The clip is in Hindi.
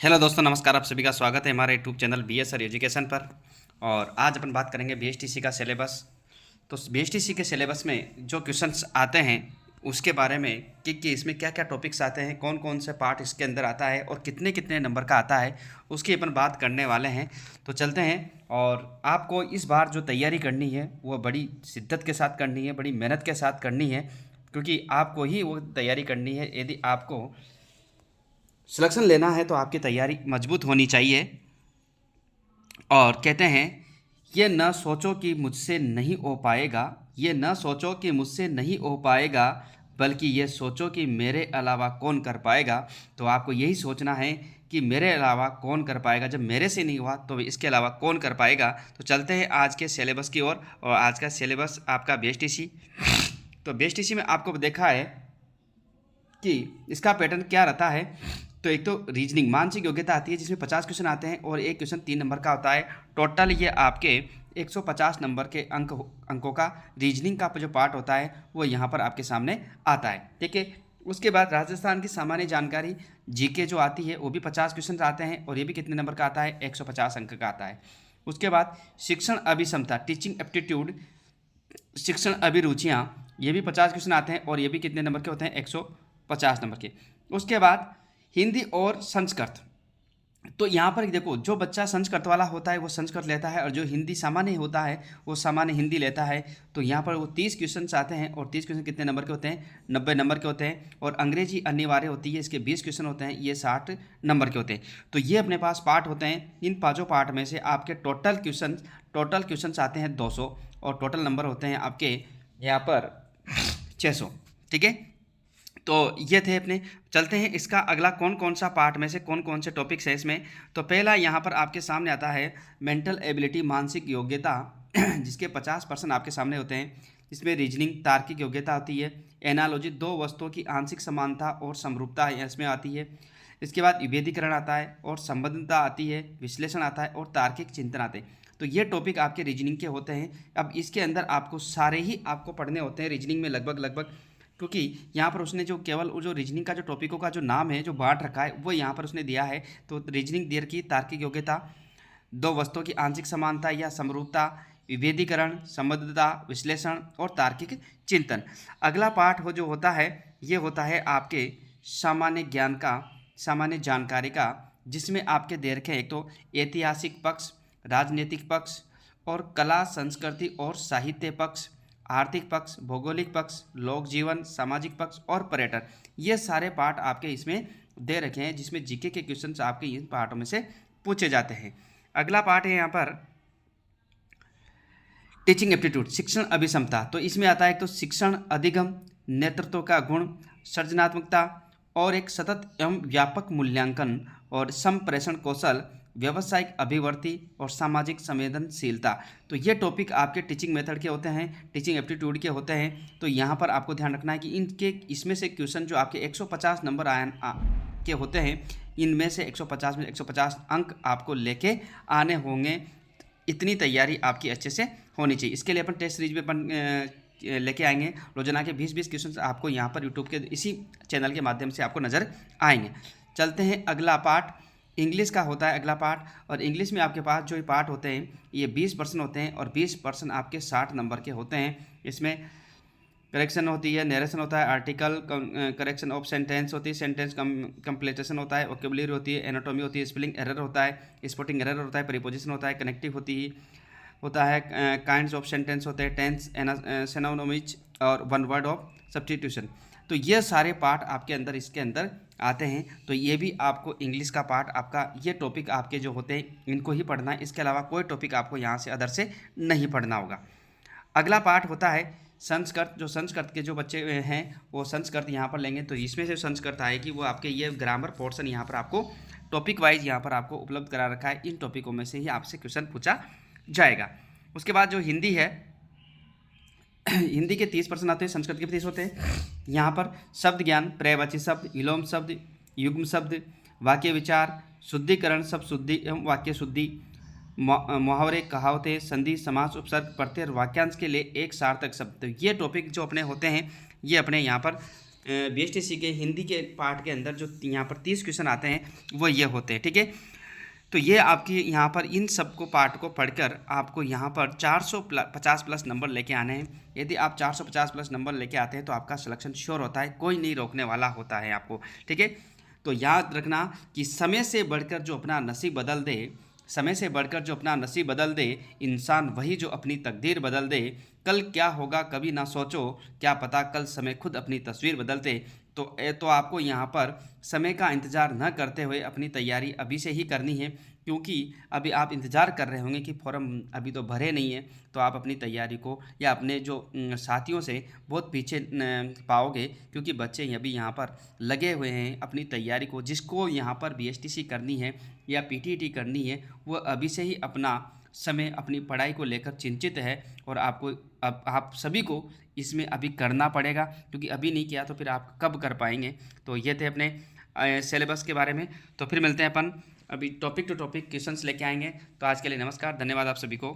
हेलो दोस्तों, नमस्कार। आप सभी का स्वागत है हमारे यूट्यूब चैनल BSR एजुकेशन पर। और आज अपन बात करेंगे BSTC का सिलेबस। तो BSTC के सिलेबस में जो क्वेश्चंस आते हैं उसके बारे में कि इसमें क्या क्या टॉपिक्स आते हैं, कौन कौन से पार्ट इसके अंदर आता है और कितने कितने नंबर का आता है, उसकी अपन बात करने वाले हैं। तो चलते हैं। और आपको इस बार जो तैयारी करनी है वो बड़ी शिद्दत के साथ करनी है, बड़ी मेहनत के साथ करनी है, क्योंकि आपको ही वो तैयारी करनी है। यदि आपको सिलेक्शन लेना है तो आपकी तैयारी मजबूत होनी चाहिए। और कहते हैं, ये न सोचो कि मुझसे नहीं हो पाएगा, ये न सोचो कि मुझसे नहीं हो पाएगा, बल्कि ये सोचो कि मेरे अलावा कौन कर पाएगा। तो आपको यही सोचना है कि मेरे अलावा कौन कर पाएगा। जब मेरे से नहीं हुआ तो इसके अलावा कौन कर पाएगा। तो चलते हैं आज के सिलेबस की ओर। और आज का सिलेबस आपका BSTC। तो BSTC में आपको देखा है कि इसका पैटर्न क्या रहता है। तो एक तो रीजनिंग मानसिक योग्यता आती है जिसमें 50 क्वेश्चन आते हैं और एक क्वेश्चन 3 नंबर का होता है। टोटल ये आपके 150 नंबर के अंकों का रीजनिंग का जो पार्ट होता है वो यहाँ पर आपके सामने आता है। ठीक है। उसके बाद राजस्थान की सामान्य जानकारी जीके जो आती है वो भी 50 क्वेश्चन आते हैं और ये भी कितने नंबर का आता है, 150 अंक का आता है। उसके बाद शिक्षण अभिक्षमता टीचिंग एप्टीट्यूड, शिक्षण अभिरुचियाँ, ये भी 50 क्वेश्चन आते हैं और ये भी कितने नंबर के होते हैं, 150 नंबर के। उसके बाद हिंदी और संस्कृत। तो यहाँ पर देखो, जो बच्चा संस्कृत वाला होता है वो संस्कृत लेता है और जो हिंदी सामान्य होता है वो सामान्य हिंदी लेता है। तो यहाँ पर वो 30 क्वेश्चन आते हैं और 30 क्वेश्चन कितने नंबर के होते हैं, 90 नंबर के होते हैं। और अंग्रेजी अनिवार्य होती है, इसके 20 क्वेश्चन होते हैं, ये 60 नंबर के होते हैं। तो ये अपने पास पार्ट होते हैं। इन पाँचों पार्ट में से आपके टोटल क्वेश्चन आते हैं 200 और टोटल नंबर होते हैं आपके यहाँ पर 600। ठीक है। तो ये थे अपने। चलते हैं इसका अगला कौन कौन सा पार्ट में से कौन कौन से टॉपिक्स है इसमें। तो पहला यहाँ पर आपके सामने आता है मेंटल एबिलिटी मानसिक योग्यता जिसके 50% आपके सामने होते हैं। इसमें रीजनिंग तार्किक योग्यता आती है। एनालॉजी दो वस्तुओं की आंशिक समानता और समरूपता इसमें आती है। इसके बाद विभेदीकरण आता है और संबद्धता आती है, विश्लेषण आता है और तार्किक चिंतन आते हैं। तो ये टॉपिक आपके रीजनिंग के होते हैं। अब इसके अंदर आपको सारे ही आपको पढ़ने होते हैं रीजनिंग में लगभग, क्योंकि यहाँ पर उसने जो केवल जो रीजनिंग का जो टॉपिकों का जो नाम है जो बांट रखा है वो यहाँ पर उसने दिया है। तो रीजनिंग देर की तार्किक योग्यता, दो वस्तुओं की आंशिक समानता या समरूपता, विभेदीकरण, संबद्धता, विश्लेषण और तार्किक चिंतन। अगला पार्ट हो जो होता है ये होता है आपके सामान्य ज्ञान का, सामान्य जानकारी का, जिसमें आपके दे रखे एक तो ऐतिहासिक पक्ष, राजनीतिक पक्ष और कला संस्कृति और साहित्य पक्ष, आर्थिक पक्ष, भौगोलिक पक्ष, लोक जीवन, सामाजिक पक्ष और पर्यटन। ये सारे पार्ट आपके इसमें दे रखे हैं जिसमें जीके के क्वेश्चंस आपके इन पार्टों में से पूछे जाते हैं। अगला पार्ट है यहाँ पर टीचिंग एप्टीट्यूड शिक्षण अभिक्षमता। तो इसमें आता है तो शिक्षण अधिगम, नेतृत्व का गुण, सृजनात्मकता और एक सतत एवं व्यापक मूल्यांकन और संप्रेषण कौशल, व्यावसायिक अभिवृद्धि और सामाजिक संवेदनशीलता। तो ये टॉपिक आपके टीचिंग मेथड के होते हैं, टीचिंग एप्टीट्यूड के होते हैं। तो यहाँ पर आपको ध्यान रखना है कि इनके इसमें से क्वेश्चन जो आपके 150 नंबर के होते हैं, इनमें से 150 में 150 अंक आपको लेके आने होंगे। इतनी तैयारी आपकी अच्छे से होनी चाहिए। इसके लिए अपन टेस्ट सीरीज में अपन लेके आएंगे। रोजाना के 20-20 क्वेश्चन आपको यहाँ पर यूट्यूब के इसी चैनल के माध्यम से आपको नज़र आएंगे। चलते हैं अगला पार्ट इंग्लिश का होता है अगला पार्ट। और इंग्लिश में आपके पास जो पार्ट होते हैं ये 20% होते हैं और 20% आपके 60 नंबर के होते हैं। इसमें करेक्शन होती है, नरेशन होता है, आर्टिकल करेक्शन ऑफ सेंटेंस होती है, सेंटेंस कंप्लीटेशन होता है, वोकेबुलरी होती है, एनाटॉमी होती है, स्पेलिंग एरर होता है, स्पोर्टिंग एरर होता है, प्रीपोजिशन होता है, कनेक्टिव होता है, काइंड्स ऑफ सेंटेंस होते हैं, टेंस, सिनोनिम्स और वन वर्ड ऑफ सब्स्टिट्यूशन। तो ये सारे पार्ट आपके अंदर इसके अंदर आते हैं। तो ये भी आपको इंग्लिश का पार्ट आपका ये टॉपिक आपके जो होते हैं इनको ही पढ़ना है। इसके अलावा कोई टॉपिक आपको यहाँ से अदर से नहीं पढ़ना होगा। अगला पार्ट होता है संस्कृत। जो संस्कृत के जो बच्चे हैं वो संस्कृत यहाँ पर लेंगे। तो इसमें से संस्कृत आएगी वो आपके ये ग्रामर पोर्शन यहाँ पर आपको टॉपिक वाइज यहाँ पर आपको उपलब्ध करा रखा है। इन टॉपिकों में से ही आपसे क्वेश्चन पूछा जाएगा। उसके बाद जो हिंदी है, हिंदी के 30% आते हैं, संस्कृत के 30 होते हैं। यहाँ पर शब्द ज्ञान, पर्यायवाची शब्द, विलोम शब्द, युग्म शब्द, वाक्य विचार, शुद्धिकरण, शब्द शुद्धि एवं वाक्य शुद्धि, मुहावरे, कहावतें, संधि, समास, उपसर्ग, प्रत्यय और वाक्यांश के लिए एक सार्थक शब्द। तो ये टॉपिक जो अपने होते हैं ये अपने यहाँ पर बीएसटीसी के हिंदी के पार्ट के अंदर जो यहाँ पर 30 क्वेश्चन आते हैं वो ये होते हैं, ठीक है। तो ये आपकी यहाँ पर इन सबको पार्ट को पढ़कर आपको यहाँ पर 450 प्लस नंबर लेके आने हैं। यदि आप 450 प्लस नंबर लेके आते हैं तो आपका सिलेक्शन श्योर होता है, कोई नहीं रोकने वाला होता है आपको, ठीक है। तो याद रखना कि समय से बढ़कर जो अपना नसीब बदल दे, समय से बढ़कर जो अपना नसीब बदल दे, इंसान वही जो अपनी तकदीर बदल दे। कल क्या होगा कभी ना सोचो, क्या पता कल समय खुद अपनी तस्वीर बदल दे। तो आपको यहाँ पर समय का इंतज़ार न करते हुए अपनी तैयारी अभी से ही करनी है, क्योंकि अभी आप इंतज़ार कर रहे होंगे कि फॉर्म अभी तो भरे नहीं है, तो आप अपनी तैयारी को या अपने जो साथियों से बहुत पीछे पाओगे, क्योंकि बच्चे अभी यहाँ पर लगे हुए हैं अपनी तैयारी को। जिसको यहाँ पर बीएसटीसी करनी है या पीटीटी करनी है, वो अभी से ही अपना समय अपनी पढ़ाई को लेकर चिंतित है, और आपको अब आप सभी को इसमें अभी करना पड़ेगा, क्योंकि अभी नहीं किया तो फिर आप कब कर पाएंगे। तो ये थे अपने सिलेबस के बारे में। तो फिर मिलते हैं अपन, अभी टॉपिक टू टॉपिक क्वेश्चंस लेके आएंगे। तो आज के लिए नमस्कार, धन्यवाद आप सभी को।